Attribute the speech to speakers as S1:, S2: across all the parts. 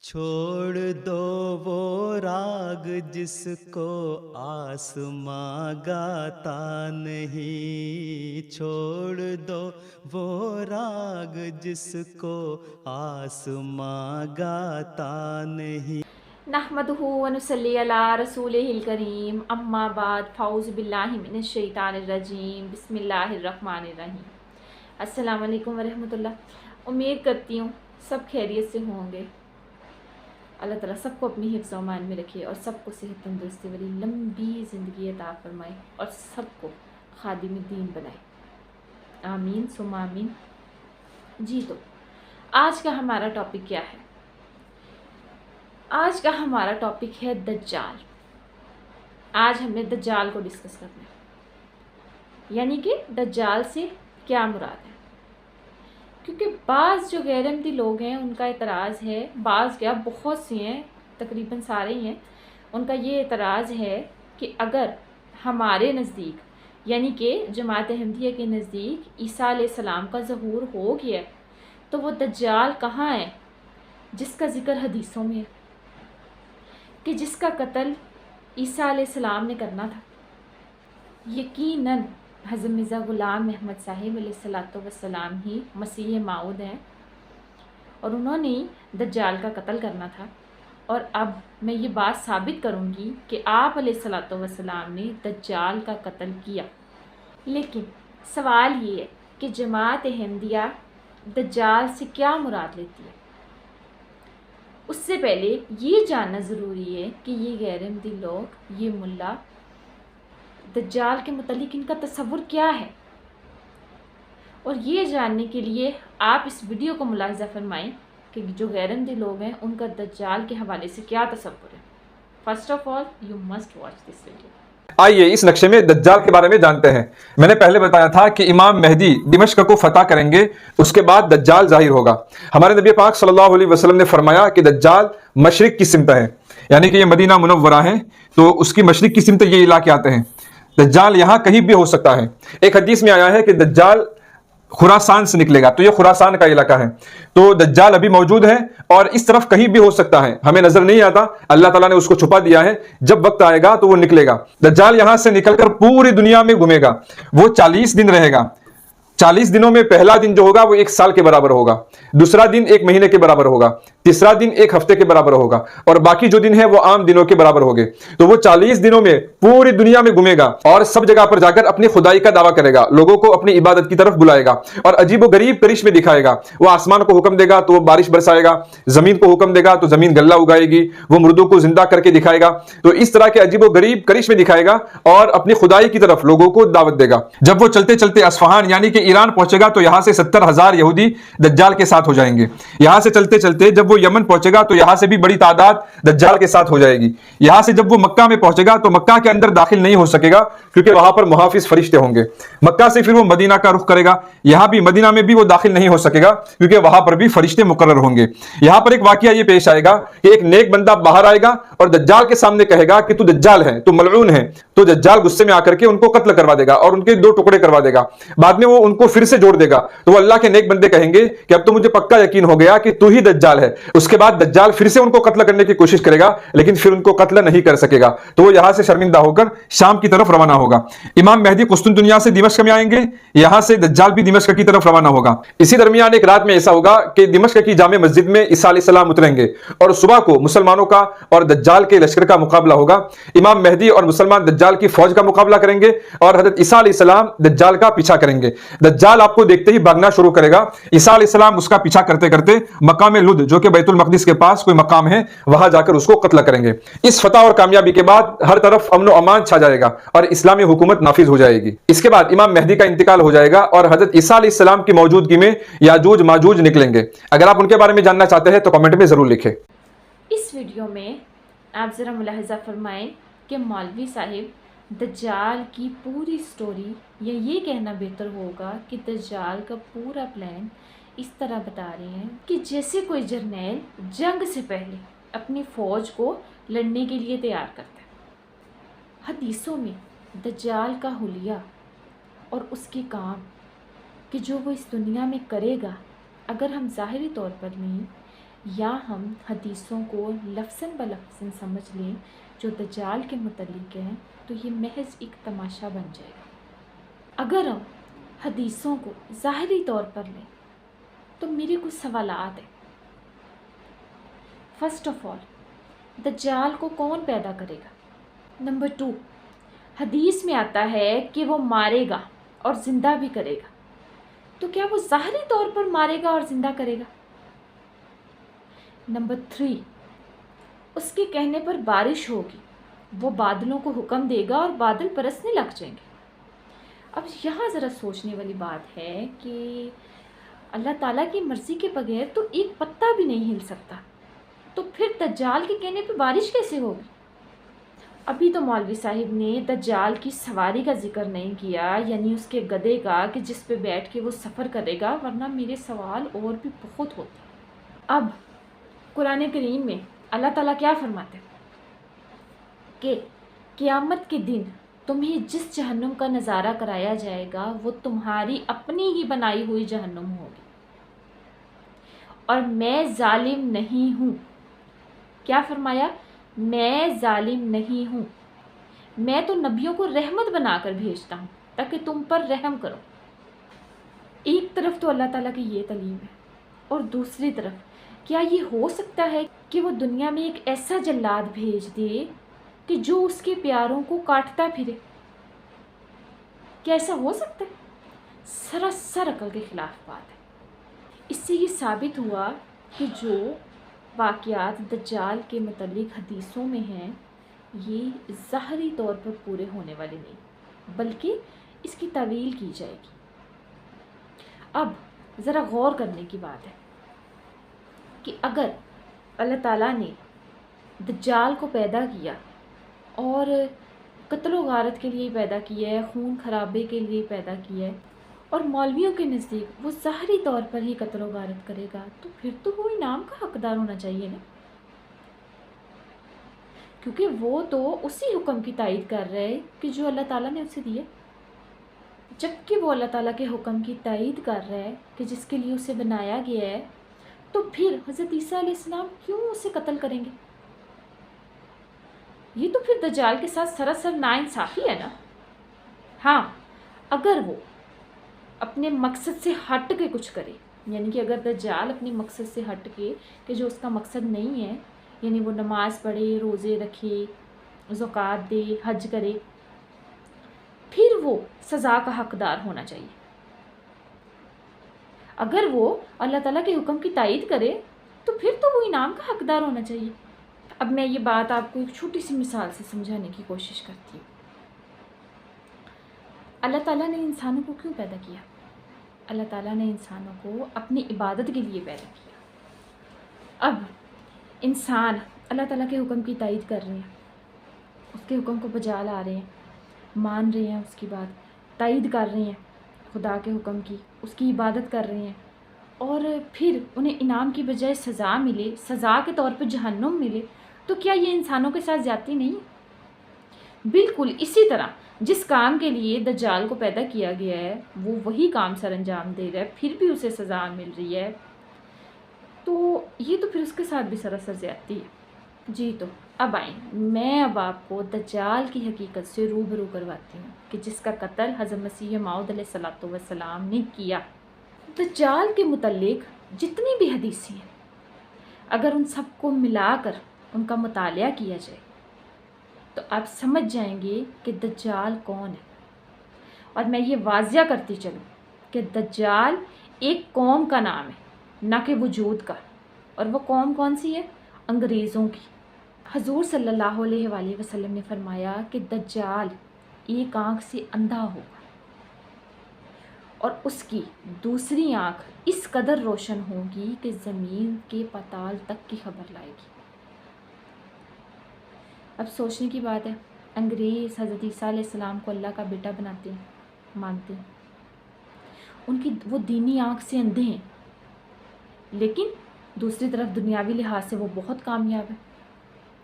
S1: چھوڑ دو وہ راگ جس کو آسماں گاتا نہیں، چھوڑ دو وہ راگ جس کو آسماں گاتا نہیں۔
S2: نحمدہ ونصلی علی رسولہ الکریم، اما بعد، فاعوذ باللہ من الشیطان الرجیم، بسم اللہ الرحمن الرحیم۔ السلام علیکم ورحمۃ اللہ۔ امید کرتی ہوں سب خیریت سے ہوں گے۔ اللہ تعالیٰ سب کو اپنی حفظ و امان میں رکھے اور سب کو صحت تندرستی والی لمبی زندگی عطا فرمائے اور سب کو خادم دین بنائے، آمین ثم آمین۔ جی تو آج کا ہمارا ٹاپک کیا ہے؟ آج کا ہمارا ٹاپک ہے دجال۔ آج ہم نے دجال کو ڈسکس کرنا ہے، یعنی کہ دجال سے کیا مراد ہے۔ کیونکہ بعض جو غیر احمدی لوگ ہیں ان کا اعتراض ہے، بعض کیا بہت سے ہیں، تقریباً سارے ہی ہیں، ان کا یہ اعتراض ہے کہ اگر ہمارے نزدیک یعنی کہ جماعت احمدیہ کے نزدیک عیسیٰ علیہ السلام کا ظہور ہو گیا تو وہ دجال کہاں ہے جس کا ذکر حدیثوں میں ہے کہ جس کا قتل عیسیٰ علیہ السلام نے کرنا تھا۔ یقیناً حضرت مرزا غلام احمد صاحب علیہ السلام ہی مسیح موعود ہیں اور انہوں نے دجال کا قتل کرنا تھا، اور اب میں یہ بات ثابت کروں گی کہ آپ علیہ السلام نے دجال کا قتل کیا۔ لیکن سوال یہ ہے کہ جماعت احمدیہ دجال سے کیا مراد لیتی ہے؟ اس سے پہلے یہ جاننا ضروری ہے کہ یہ غیر احمدی لوگ، یہ ملا، دجال کے متعلق ان کا تصور کیا ہے، اور یہ جاننے کے لیے آپ اس ویڈیو کو ملاحظہ فرمائیں کہ جو غیر احمدی لوگ ہیں ان کا دجال کے حوالے سے کیا تصور ہے۔ First of all you must watch this video.
S3: آئیے اس نقشے میں دجال کے بارے میں جانتے ہیں۔ میں نے پہلے بتایا تھا کہ امام مہدی دمشق کو فتح کریں گے، اس کے بعد دجال ظاہر ہوگا۔ ہمارے نبی پاک صلی اللہ علیہ وسلم نے فرمایا کہ دجال مشرق کی سمت ہے، یعنی کہ یہ مدینہ منورہ ہے تو اس کی مشرق کی سمت یہ علاقے آتے ہیں۔ دجال یہاں کہیں بھی ہو سکتا ہے۔ ایک حدیث میں آیا ہے کہ دجال خراسان سے نکلے گا، تو یہ خراسان کا علاقہ ہے، تو دجال ابھی موجود ہے اور اس طرف کہیں بھی ہو سکتا ہے، ہمیں نظر نہیں آتا، اللہ تعالیٰ نے اس کو چھپا دیا ہے، جب وقت آئے گا تو وہ نکلے گا۔ دجال یہاں سے نکل کر پوری دنیا میں گھومے گا، وہ 40 دن رہے گا۔ 40 دنوں میں پہلا دن جو ہوگا وہ 1 سال کے برابر ہوگا، دوسرا دن 1 مہینے کے برابر ہوگا، تیسرا دن 1 ہفتے کے برابر ہوگا، اور باقی جو دن ہے وہ عام دنوں کے برابر ہوگے۔ تو وہ 40 دنوں میں پوری دنیا میں گھومے گا اور سب جگہ پر جا کر اپنی خدائی کا دعویٰ کرے گا، لوگوں کو اپنی عبادت کی طرف بلائے گا اور عجیب و غریب کرشمے دکھائے گا۔ وہ آسمان کو حکم دے گا تو وہ بارش برسائے گا، زمین کو حکم دے گا تو زمین غلہ اگائے گی، وہ مردوں کو زندہ کر کے دکھائے گا۔ تو اس طرح کے عجیب و غریب کرشمے دکھائے گا اور اپنی خدائی کی طرف لوگوں کو دعوت دے گا۔ جب وہ چلتے چلتے اصفہان یعنی کہ ایران پہنچے گا تو یہاں سے 70,000 یہودی دجال کے ساتھ ہو جائیں گے۔ یہاں سے چلتے چلتے جب وہ یمن پہنچے گا تو یہاں سے بھی بڑی تعداد دجال کے ساتھ ہو جائے گی۔ یہاں سے جب وہ مکہ میں پہنچے گا تو مکہ کے اندر داخل نہیں ہو سکے گا کیونکہ وہاں پر محافظ فرشتے ہوں گے۔ مکہ سے پھر وہ مدینہ کا رخ کرے گا، یہاں بھی مدینہ میں بھی وہ داخل نہیں ہو سکے گا کیونکہ وہاں پر بھی فرشتے مقرر ہوں گے۔ یہاں پر ایک واقعہ یہ پیش آئے گا کہ ایک نیک بندہ باہر آئے گا اور دجال کے سامنے کہے گا کہ تو دجال ہے، تو ملعون ہے، تو دجال غصے میں آ کر کے ان کو قتل کروا دے گا اور ان کے 2 ٹکڑے کروا دے گا۔ بعد میں وہ ان کو پھر سے جوڑ دے گا تو وہ اللہ کے نیک بندے کہیں گے کہ اب تو مجھے پکا یقین ہو گیا کہ تو ہی دجال ہے۔ اس کے بعد دجال پھر سے ان کو قتل کرنے کی کوشش کرے گا لیکن پھر ان کو قتل نہیں کر سکے گا، تو وہ یہاں سے شرمندہ ہو کر شام کی طرف روانہ ہوگا۔ امام مہدی قسطنطنیہ سے دمشق میں آئیں گے، یہاں سے دجال بھی دمشق کی طرف روانہ ہوگا۔ اسی درمیان ایک رات میں ایسا ہوگا کہ دمشق کی جامع مسجد میں عیسیٰ علیہ السلام اتریں گے اور صبح کو مسلمانوں کا اور دجال کے لشکر کا مقابلہ ہوگا۔ امام مہدی اور مسلمان دجال کی فوج کا مقابلہ کریں گے اور حضرت عیسیٰ علیہ السلام دجال کا پیچھا کریں گے۔ دجال آپ کو دیکھتے ہی بھاگنا شروع کرے گا، عیسیٰ علیہ السلام اس کا پیچھا کرتے کرتے مقام لد جو کہ بیت المقدس کے پاس کوئی مقام ہے وہاں جا کر اس کو قتل کریں گے۔ اس فتح اور کامیابی کے بعد ہر طرف امن و امان چھا جائے گا اور اسلامی حکومت نافذ ہو جائے گی۔ اس کے بعد امام مہدی کا انتقال ہو جائے گا اور حضرت عیسیٰ علیہ السلام کی موجودگی میں یاجوج ماجوج نکلیں گے۔ اگر آپ ان کے بارے میں جاننا چاہتے ہیں تو کمنٹ میں ضرور لکھیں۔
S2: اس ویڈیو میں آپ ذرا ملاحظہ فرمائیں کہ مولوی صاحب دجال کی پوری سٹوری، یا یہ کہنا بہتر ہوگا کہ دجال کا پورا پلان اس طرح بتا رہے ہیں کہ جیسے کوئی جرنیل جنگ سے پہلے اپنی فوج کو لڑنے کے لیے تیار کرتا ہے۔ حدیثوں میں دجال کا حلیہ اور اس کے کام کہ جو وہ اس دنیا میں کرے گا، اگر ہم ظاہری طور پر نہیں یا ہم حدیثوں کو لفظاً بلفظاً سمجھ لیں جو دجال کے متعلق ہیں تو یہ محض ایک تماشا بن جائے گا۔ اگر ہم حدیثوں کو ظاہری طور پر لیں تو میرے کچھ سوالات ہیں۔ فرسٹ آف آل، دجال کو کون پیدا کرے گا؟ نمبر 2، حدیث میں آتا ہے کہ وہ مارے گا اور زندہ بھی کرے گا، تو کیا وہ ظاہری طور پر مارے گا اور زندہ کرے گا؟ نمبر 3، اس کے کہنے پر بارش ہوگی، وہ بادلوں کو حکم دے گا اور بادل برسنے لگ جائیں گے۔ اب یہاں ذرا سوچنے والی بات ہے کہ اللہ تعالیٰ کی مرضی کے بغیر تو ایک پتا بھی نہیں ہل سکتا، تو پھر دجال کے کہنے پہ بارش کیسے ہوگی؟ ابھی تو مولوی صاحب نے دجال کی سواری کا ذکر نہیں کیا، یعنی اس کے گدھے کا کہ جس پہ بیٹھ کے وہ سفر کرے گا، ورنہ میرے سوال اور بھی بہت ہوتے ہیں۔ اب قرآن کریم میں اللہ تعالیٰ کیا فرماتے ہیں کہ قیامت کے دن تمہیں جس جہنم کا نظارہ کرایا جائے گا وہ تمہاری اپنی ہی بنائی ہوئی جہنم ہوگی، اور میں ظالم نہیں ہوں۔ کیا فرمایا؟ میں ظالم نہیں ہوں، میں تو نبیوں کو رحمت بنا کر بھیجتا ہوں تاکہ تم پر رحم کرو۔ ایک طرف تو اللہ تعالیٰ کی یہ تعلیم ہے، اور دوسری طرف کیا یہ ہو سکتا ہے کہ وہ دنیا میں ایک ایسا جلاد بھیج دے کہ جو اس کے پیاروں کو کاٹتا پھرے؟ کیا ایسا ہو سکتا ہے؟ سراسر عقل کے خلاف بات ہے۔ اس سے یہ ثابت ہوا کہ جو واقعات دجال کے متعلق حدیثوں میں ہیں یہ ظاہری طور پر پورے ہونے والے نہیں، بلکہ اس کی تعویل کی جائے گی۔ اب ذرا غور کرنے کی بات ہے کہ اگر اللہ تعالیٰ نے دجال کو پیدا کیا اور قتل و غارت کے لیے پیدا کیا ہے، خون خرابے کے لیے پیدا کیا ہے، اور مولویوں کے نزدیک وہ ظاہری طور پر ہی قتل و غارت کرے گا، تو پھر تو وہ انعام کا حقدار ہونا چاہیے نا، کیونکہ وہ تو اسی حکم کی تائید کر رہا ہے کہ جو اللہ تعالیٰ نے اسے دیا۔ جبکہ وہ اللہ تعالیٰ کے حکم کی تائید کر رہا ہے کہ جس کے لیے اسے بنایا گیا ہے، تو پھر حضرت عیسیٰ علیہ السلام کیوں اسے قتل کریں گے؟ یہ تو پھر دجال کے ساتھ سراسر ناانصافی ہے نا۔ ہاں، اگر وہ اپنے مقصد سے ہٹ کے کچھ کرے، یعنی کہ اگر دجال اپنے مقصد سے ہٹ کے کہ جو اس کا مقصد نہیں ہے، یعنی وہ نماز پڑھے، روزے رکھے، زکوٰۃ دے، حج کرے، پھر وہ سزا کا حقدار ہونا چاہیے۔ اگر وہ اللہ تعالیٰ کے حکم کی تائید کرے تو پھر تو وہ انعام کا حقدار ہونا چاہیے۔ اب میں یہ بات آپ کو ایک چھوٹی سی مثال سے سمجھانے کی کوشش کرتی ہوں۔ اللہ تعالیٰ نے انسانوں کو کیوں پیدا کیا؟ اللہ تعالیٰ نے انسانوں کو اپنی عبادت کے لیے پیدا کیا۔ اب انسان اللہ تعالیٰ کے حکم کی تائید کر رہے ہیں، اس کے حکم کو بجا لا رہے ہیں، مان رہے ہیں، اس کی بات تائید کر رہے ہیں، خدا کے حکم کی، اس کی عبادت کر رہے ہیں، اور پھر انہیں انعام کی بجائے سزا ملے، سزا کے طور پہ جہنم ملے، تو کیا یہ انسانوں کے ساتھ زیادتی نہیں ہے؟ بالکل اسی طرح جس کام کے لیے دجال کو پیدا کیا گیا ہے وہ وہی کام سر انجام دے رہا ہے، پھر بھی اسے سزا مل رہی ہے، تو یہ تو پھر اس کے ساتھ بھی سراسر زیادتی ہے۔ جی تو اب آئیں، میں اب آپ کو دجال کی حقیقت سے روبرو کرواتی ہوں کہ جس کا قتل حضرت مسیح موعود علیہ الصلوۃ والسلام نے کیا۔ دجال کے متعلق جتنی بھی حدیثیں ہیں، اگر ان سب کو ملا کر ان کا مطالعہ کیا جائے تو آپ سمجھ جائیں گے کہ دجال کون ہے۔ اور میں یہ واضح کرتی چلوں کہ دجال ایک قوم کا نام ہے، نہ کہ وجود کا، اور وہ قوم کون سی ہے؟ انگریزوں کی۔ حضور صلی اللہ علیہ وآلہ وسلم نے فرمایا کہ دجال ایک آنکھ سے اندھا ہوگا اور اس کی دوسری آنکھ اس قدر روشن ہوگی کہ زمین کے پاتال تک کی خبر لائے گی۔ اب سوچنے کی بات ہے، انگریز حضرت عیسیٰ علیہ السلام کو اللہ کا بیٹا بناتے ہیں، مانتے ہیں، ان کی وہ دینی آنکھ سے اندھے ہیں، لیکن دوسری طرف دنیاوی لحاظ سے وہ بہت کامیاب ہے،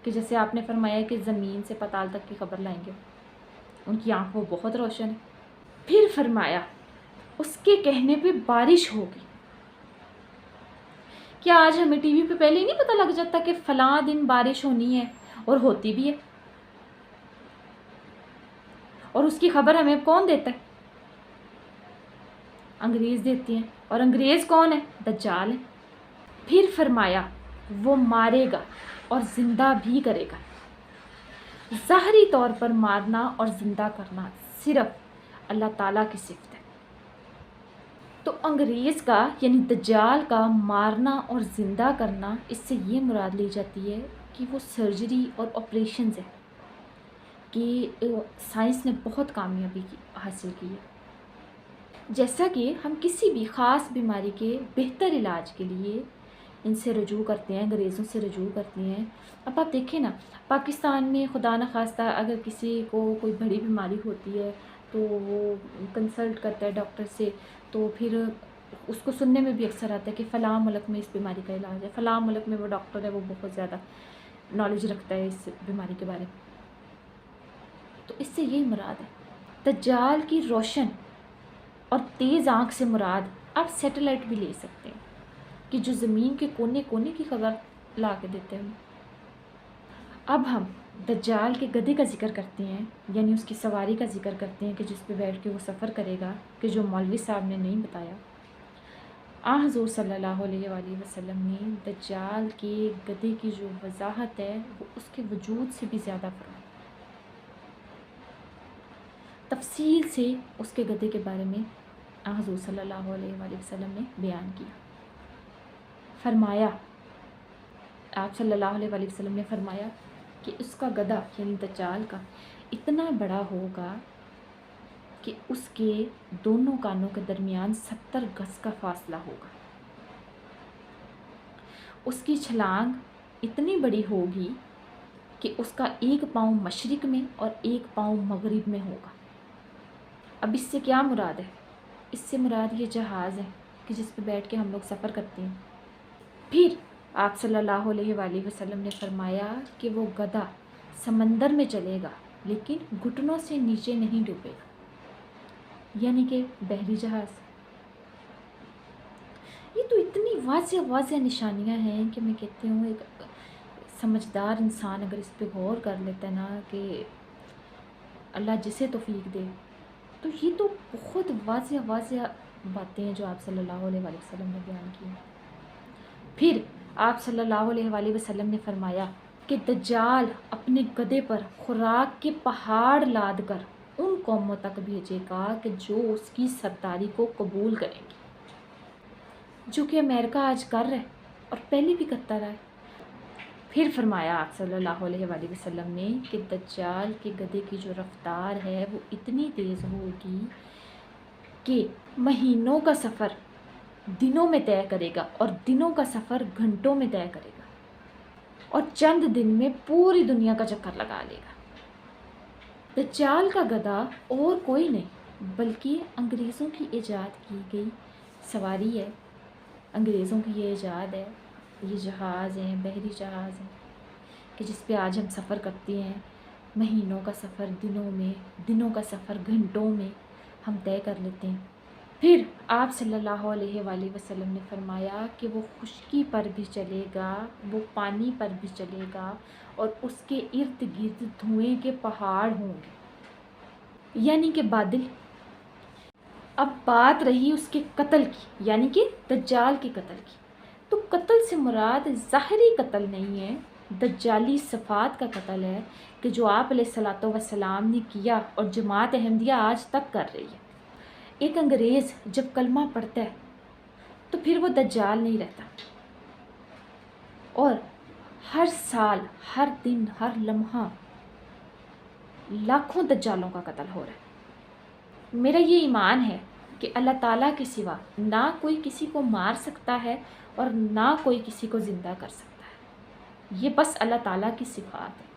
S2: کہ جیسے آپ نے فرمایا کہ زمین سے پاتال تک کی خبر لائیں گے، ان کی آنکھ وہ بہت روشن ہے۔ پھر فرمایا اس کے کہنے پہ بارش ہوگی، کیا آج ہمیں ٹی وی پہ پہلے ہی نہیں پتہ لگ جاتا کہ فلاں دن بارش ہونی ہے، اور ہوتی بھی ہے؟ اور اس کی خبر ہمیں کون دیتا ہے؟ انگریز دیتی ہیں، اور انگریز کون ہے؟ دجال ہے۔ پھر فرمایا وہ مارے گا اور زندہ بھی کرے گا۔ ظاہری طور پر مارنا اور زندہ کرنا صرف اللہ تعالیٰ کی صفت ہے۔ تو انگریز کا یعنی دجال کا مارنا اور زندہ کرنا، اس سے یہ مراد لی جاتی ہے کہ وہ سرجری اور آپریشنز ہے کہ سائنس نے بہت کامیابی حاصل کی ہے۔ جیسا کہ ہم کسی بھی خاص بیماری کے بہتر علاج کے لیے ان سے رجوع کرتے ہیں، انگریزوں سے رجوع کرتے ہیں۔ اب آپ دیکھیں نا، پاکستان میں خدا نخواستہ اگر کسی کو کوئی بڑی بیماری ہوتی ہے تو وہ کنسلٹ کرتا ہے ڈاکٹر سے، تو پھر اس کو سننے میں بھی اکثر آتا ہے کہ فلاں ملک میں اس بیماری کا علاج ہے، فلاں ملک میں وہ ڈاکٹر ہے وہ بہت زیادہ نالج رکھتا ہے اس بیماری کے بارے میں۔ تو اس سے یہی مراد ہے۔ دجال کی روشن اور تیز آنکھ سے مراد آپ سیٹلائٹ بھی لے سکتے ہیں کہ جو زمین کے کونے کونے کی خبر لا کے دیتے ہیں۔ اب ہم دجال کے گدھے کا ذکر کرتے ہیں، یعنی اس کی سواری کا ذکر کرتے ہیں کہ جس پہ بیٹھ کے وہ سفر کرے گا، کہ جو مولوی صاحب نے نہیں بتایا۔ حضور صلی اللہ علیہ وآلہ وسلم نے دجال کے گدھے کی جو وضاحت ہے وہ اس کے وجود سے بھی زیادہ فرمائی، تفصیل سے اس کے گدھے کے بارے میں حضور صلی اللہ علیہ وآلہ وسلم نے بیان کیا۔ فرمایا، آپ صلی اللہ علیہ وآلہ وسلم نے فرمایا کہ اس کا گدھا یعنی دجال کا اتنا بڑا ہوگا کہ اس کے دونوں کانوں کے درمیان 70 گز کا فاصلہ ہوگا۔ اس کی چھلانگ اتنی بڑی ہوگی کہ اس کا ایک پاؤں مشرق میں اور ایک پاؤں مغرب میں ہوگا۔ اب اس سے کیا مراد ہے؟ اس سے مراد یہ جہاز ہے کہ جس پہ بیٹھ کے ہم لوگ سفر کرتے ہیں۔ پھر آپ صلی اللہ علیہ وآلہ وسلم نے فرمایا کہ وہ گدھا سمندر میں چلے گا لیکن گھٹنوں سے نیچے نہیں ڈوبے گا، یعنی کہ بحری جہاز۔ یہ تو اتنی واضح واضح نشانیاں ہیں کہ میں کہتی ہوں ایک سمجھدار انسان اگر اس پہ غور کر لیتا ہے نا، کہ اللہ جسے توفیق دے، تو یہ تو بہت واضح واضح باتیں ہیں جو آپ صلی اللہ علیہ وآلہ وسلم نے بیان کی ہیں۔ پھر آپ صلی اللہ علیہ وآلہ وسلم نے فرمایا کہ دجال اپنے گدھے پر خوراک کے پہاڑ لاد کر ان قوموں تک بھیجے گا کہ جو اس کی سرداری کو قبول کریں گی، جو کہ امریکہ آج کر رہا ہے اور پہلے بھی کرتا رہا ہے۔ پھر فرمایا آپ صلی اللہ علیہ وآلہ وسلم نے کہ دجال کے گدھے کی جو رفتار ہے وہ اتنی تیز ہوگی کہ مہینوں کا سفر دنوں میں طے کرے گا اور دنوں کا سفر گھنٹوں میں طے کرے گا، اور چند دن میں پوری دنیا کا چکر لگا لے گا۔ دجال کا گدھا اور کوئی نہیں بلکہ انگریزوں کی ایجاد کی گئی سواری ہے، انگریزوں کی یہ ایجاد ہے، یہ جہاز ہیں، بحری جہاز ہیں کہ جس پہ آج ہم سفر کرتے ہیں، مہینوں کا سفر دنوں میں، دنوں کا سفر گھنٹوں میں ہم طے کر لیتے ہیں۔ پھر آپ صلی اللہ علیہ وآلہ وسلم نے فرمایا کہ وہ خشکی پر بھی چلے گا، وہ پانی پر بھی چلے گا، اور اس کے ارد گرد دھوئیں کے پہاڑ ہوں گے، یعنی کہ بادل۔ اب بات رہی اس کے قتل کی، یعنی کہ دجال کے قتل کی، تو قتل سے مراد ظاہری قتل نہیں ہے، دجالی صفات کا قتل ہے کہ جو آپ علیہ الصلوۃ والسلام نے کیا اور جماعت احمدیہ آج تک کر رہی ہے۔ ایک انگریز جب کلمہ پڑھتا ہے تو پھر وہ دجال نہیں رہتا، اور ہر سال، ہر دن، ہر لمحہ لاکھوں دجالوں کا قتل ہو رہا ہے۔ میرا یہ ایمان ہے کہ اللہ تعالیٰ کے سوا نہ کوئی کسی کو مار سکتا ہے اور نہ کوئی کسی کو زندہ کر سکتا ہے، یہ بس اللہ تعالیٰ کی صفات ہے۔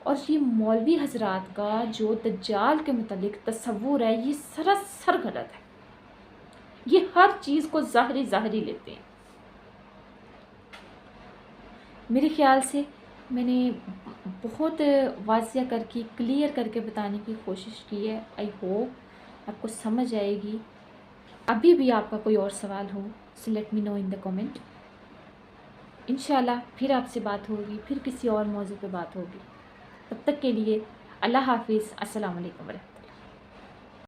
S2: اور یہ مولوی حضرات کا جو دجال کے متعلق تصور ہے یہ سراسر غلط ہے، یہ ہر چیز کو ظاہری لیتے ہیں۔ میرے خیال سے میں نے بہت واضح کر کے کلیئر کر کے بتانے کی کوشش کی ہے، آئی ہوپ آپ کو سمجھ آئے گی۔ ابھی بھی آپ کا کوئی اور سوال ہو، so let me know in the comment۔ انشاءاللہ پھر آپ سے بات ہوگی، پھر کسی اور موضوع پہ بات ہوگی. تب تک کے لیے اللہ حافظ. السلام علیکم ورحمۃ اللہ.